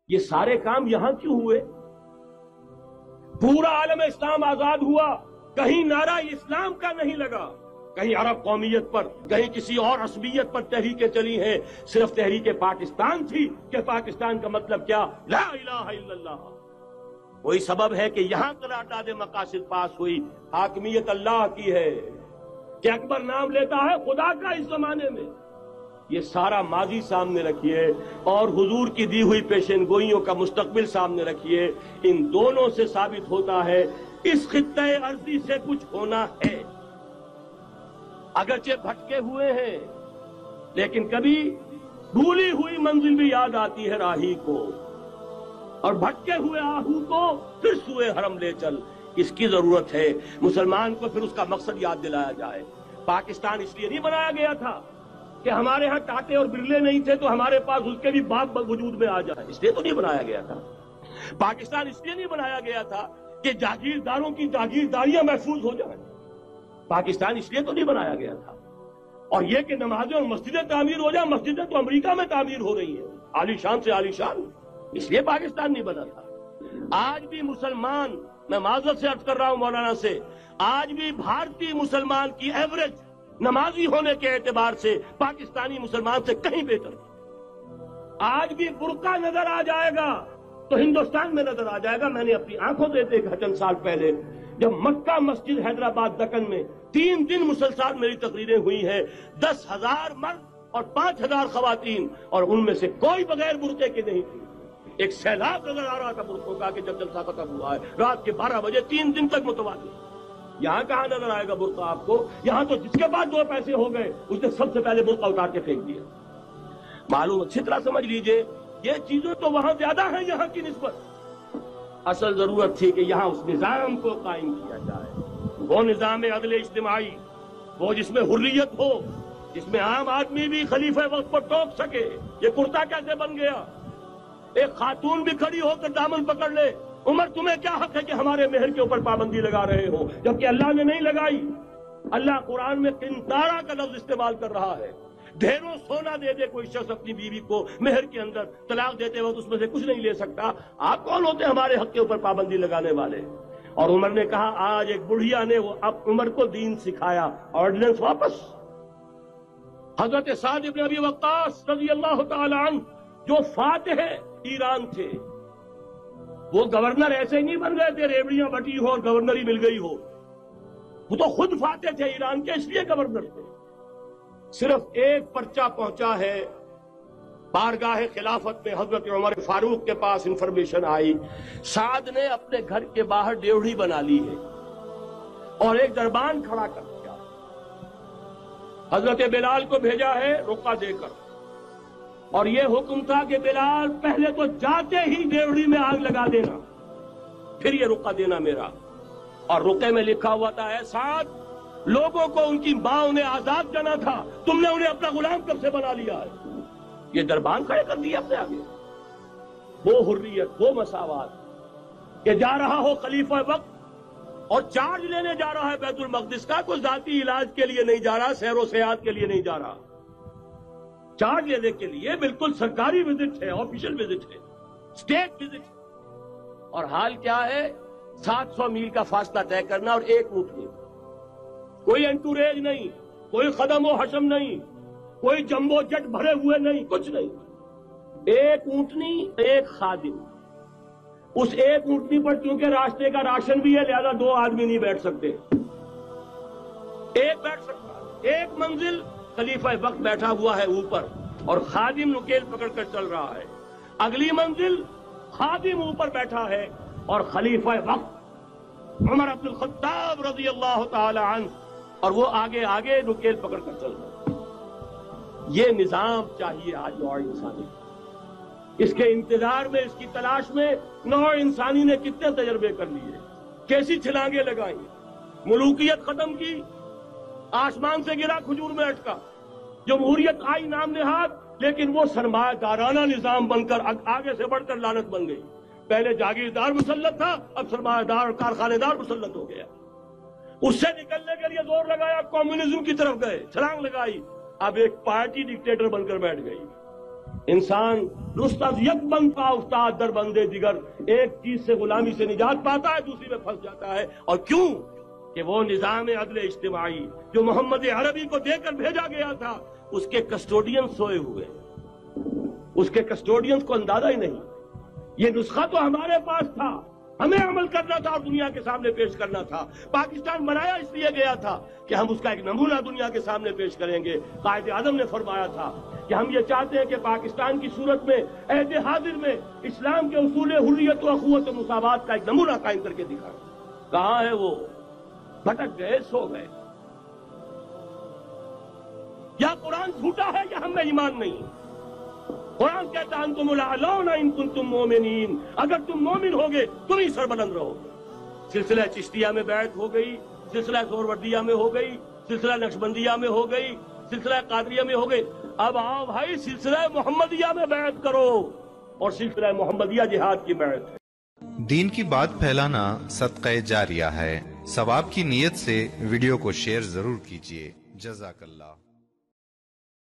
یہ سارے کام یہاں کیوں ہوئے؟ پورا عالم اسلام آزاد ہوا، کہیں نعرہ اسلام کا نہیں لگا، کہیں عرب قومیت پر، کہیں کسی اور عصبیت پر تحریکیں چلی ہیں، صرف تحریک پاکستان تھی کہ پاکستان کا مطلب کیا؟ لا الہ الا اللہ۔ وہی سبب ہے کہ یہاں قرارداد مقاصد پاس ہوئی، حاکمیت اللہ کی ہے کہ اکبر نام لیتا ہے خدا کا اس زمانے میں۔ یہ سارا ماضی سامنے رکھیے اور حضور کی دی ہوئی پیشن گوئیوں کا مستقبل سامنے رکھیے، ان دونوں سے ثابت ہوتا ہے اس خطہ ارضی سے کچھ ہونا ہے۔ اگرچہ بھٹکے ہوئے ہیں لیکن کبھی بھولی ہوئی منزل بھی یاد آتی ہے راہی کو، اور بھٹکے ہوئے آہو کو پھر سوئے حرم لے چل۔ اس کی ضرورت ہے مسلمان کو پھر اس کا مقصد یاد دلایا جائے۔ پاکستان اس لیے نہیں بنایا گیا تھا کہ ہمارے ہاں ٹاٹے اور برلے نہیں تھے تو ہمارے پاس اس کے بھی باپ وجود میں آ جائے، اس لیے تو نہیں بنایا گیا تھا۔ پاکستان اس لیے نہیں بنایا گیا تھا کہ جاگیرداروں کی جاگیرداریاں محفوظ ہو جائیں، پاکستان اس لیے تو نہیں بنایا گیا تھا۔ اور یہ کہ نمازیں اور مسجدیں تعمیر ہو جائیں، مسجدیں تو امریکہ میں تعمیر ہو رہی ہیں، عالی شان سے عالی شان، اس لیے پاکستان نہیں بنا تھا۔ آج بھی مسلمان، میں معذرت سے عرض کر رہا ہوں مولانا سے، آج بھی بھارتی مسلمان کی ایوریج نمازی ہونے کے اعتبار سے پاکستانی مسلمان سے کہیں بہتر ہے۔ آج بھی برقع نظر آ جائے گا تو ہندوستان میں نظر آ جائے گا۔ میں نے اپنی آنکھوں سے دیکھا چند سال پہلے، جب مکہ مسجد حیدرآباد دکن میں 3 دن مسلسل میری تقریریں ہوئی ہیں، 10,000 مرد اور 5,000 خواتین، اور ان میں سے کوئی بغیر برقعے کے نہیں تھی۔ ایک سیلاب نظر آ رہا تھا برقعوں کا کہ جب جلسہ ختم ہوا ہے رات کے 12 بجے 3 دن تک متوالی۔ یہاں کہاں نظر آئے گا برقع آپ کو؟ یہاں تو جس کے پاس 2 پیسے ہو گئے اس نے سب سے پہلے برقع اتار کے پھینک دیا۔ معلوم اچھی طرح سمجھ لیجئے، یہ چیزیں تو وہاں زیادہ ہیں یہاں کی نسبت۔ اصل ضرورت تھی کہ یہاں اس نظام کو قائم کیا جائے، وہ نظام عدل اجتماعی، وہ جس میں حریت ہو، جس میں عام آدمی بھی خلیفہ وقت کو ٹوک سکے۔ یہ کرتا کیسے بن گیا؟ ایک خاتون بھی کھڑی ہو کر دامن پکڑ لے، عمر تمہیں کیا حق ہے کہ ہمارے مہر کے اوپر پابندی لگا رہے ہو، جبکہ اللہ نے نہیں لگائی۔ اللہ قرآن میں قنطارہ کا لفظ استعمال کر رہا ہے۔ ڈھیروں سونا دے دے کوئی شخص اپنی بیوی کو مہر کے اندر، طلاق دیتے وقت اس میں سے کچھ نہیں لے سکتا۔ آپ کون ہوتے ہمارے حق کے اوپر پابندی لگانے والے؟ اور عمر نے کہا، آج ایک بڑھیا نے وہ اب عمر کو دین سکھایا، آرڈیننس واپس۔ حضرت سعد بن ابی وقاص رضی اللہ تعالی عنہ جو فاتح ایران تھے، وہ گورنر ایسے نہیں بن گئے تھے ریوڑیاں بٹی ہو اور گورنری مل گئی ہو، وہ تو خود فاتح تھے ایران کے، اس لیے گورنر تھے۔ صرف ایک پرچہ پہنچا ہے بارگاہ خلافت میں، حضرت عمر فاروق کے پاس انفارمیشن آئی، سعد نے اپنے گھر کے باہر ڈیوڑی بنا لی ہے اور ایک دربان کھڑا کر دیا، حضرت بلال کو بھیجا ہے رقعہ دے کر، اور یہ حکم تھا کہ بلال پہلے تو جاتے ہی ڈیوڑی میں آگ لگا دینا، پھر یہ رقعہ دینا میرا۔ اور رقعے میں لکھا ہوا تھا، اے سعد، لوگوں کو ان کی ماں نے آزاد جانا تھا، تم نے انہیں اپنا غلام کب سے بنا لیا ہے؟ یہ دربان کھڑے کر دیا اپنے آگے۔ وہ حریت، وہ مساوات کہ جا رہا ہو خلیفہ وقت اور چارج لینے جا رہا ہے بیت المقدس کا، کوئی ذاتی علاج کے لیے نہیں جا رہا، سیر و سیاحت کے لیے نہیں جا رہا، چارج لینے کے لیے بالکل سرکاری وزٹ ہے، آفیشل وزٹ ہے، اسٹیٹ وزٹ ہے۔ اور حال کیا ہے؟ 700 میل کا فاصلہ طے کرنا اور ایک اونٹ نہیں، کوئی انٹوریج نہیں، کوئی قدم و حشم نہیں، کوئی جمبو جٹ بھرے ہوئے نہیں، کچھ نہیں، ایک اونٹنی، ایک خادم۔ اس ایک اونٹنی پر چونکہ راستے کا راشن بھی ہے لہذا 2 آدمی نہیں بیٹھ سکتے، ایک بیٹھ سکتا، ایک منزل خلیفہ وقت بیٹھا ہوا ہے اوپر اور خادم نکیل پکڑ کر چل رہا ہے، اگلی منزل خادم اوپر بیٹھا ہے اور خلیفہ وقت عمر بن الخطاب رضی اللہ تعالی عنہ، اور وہ آگے آگے نکیل پکڑ کر چل رہا ہے۔ یہ نظام چاہیے آج نوع انسانی، اس کے انتظار میں، اس کی تلاش میں نوع انسانی نے کتنے تجربے کر لیے، کیسی چھلانگیں لگائیں، ملوکیت ختم کی، آسمان سے گرا کھجور میں اٹکا، جمہوریت آئی نام نہاد، لیکن وہ سرمایہ دارانہ نظام بن کر آگے سے بڑھ کر لعنت بن گئی۔ پہلے جاگیردار مسلط تھا، اب سرمایہ دار اور کارخانے دار مسلط ہو گیا۔ اس سے نکلنے کے لیے زور لگایا، کمیونزم کی طرف گئے، چھلانگ لگائی، اب ایک پارٹی ڈکٹیٹر بن کر بیٹھ گئی۔ انسان رست از یک بند پا افتاد در بندے دیگر، ایک چیز سے غلامی سے نجات پاتا ہے، دوسری میں پھنس جاتا ہے. اور کیوں؟ کہ وہ نظام عدل اجتماعی جو محمد عربی کو دے کر بھیجا گیا تھا، اس کے کسٹوڈین سوئے ہوئے، اس کے کسٹوڈینز کو اندازہ ہی نہیں. یہ نسخہ تو ہمارے پاس تھا، ہمیں عمل کرنا تھا اور دنیا کے سامنے پیش کرنا تھا. پاکستان بنایا اس لیے گیا تھا کہ ہم اس کا ایک نمونہ دنیا کے سامنے پیش کریں گے. قائد اعظم نے فرمایا تھا کہ ہم یہ چاہتے ہیں کہ پاکستان کی صورت میں عہد حاضر میں اسلام کے اصول حریت و اخوت و مساوات کا ایک نمونہ قائم کر کے دکھائیں. کہاں ہے وہ؟ بھٹک گئے، سو گئے. یا قرآن جھوٹا ہے یا ہم میں ایمان نہیں. قرآن کہتا ہے انتم الاعلون ان کنتم مومنین، اگر تم مومن ہوگے تم ہی سربلند رہو. سلسلہ چشتیہ میں بیعت ہو گئی، سلسلہ سہروردیہ میں ہو گئی، سلسلہ نقشبندیہ میں ہو گئی، سلسلہ قادریہ میں ہو گئی. اب آؤ بھائی سلسلہ محمدیہ میں بیعت کرو، اور سلسلہ محمدیہ جہاد کی بیعت ہے. دین کی بات پھیلانا صدقہ جاریہ ہے. ثواب کی نیت سے ویڈیو کو شیئر ضرور کیجیے. جزاک اللہ.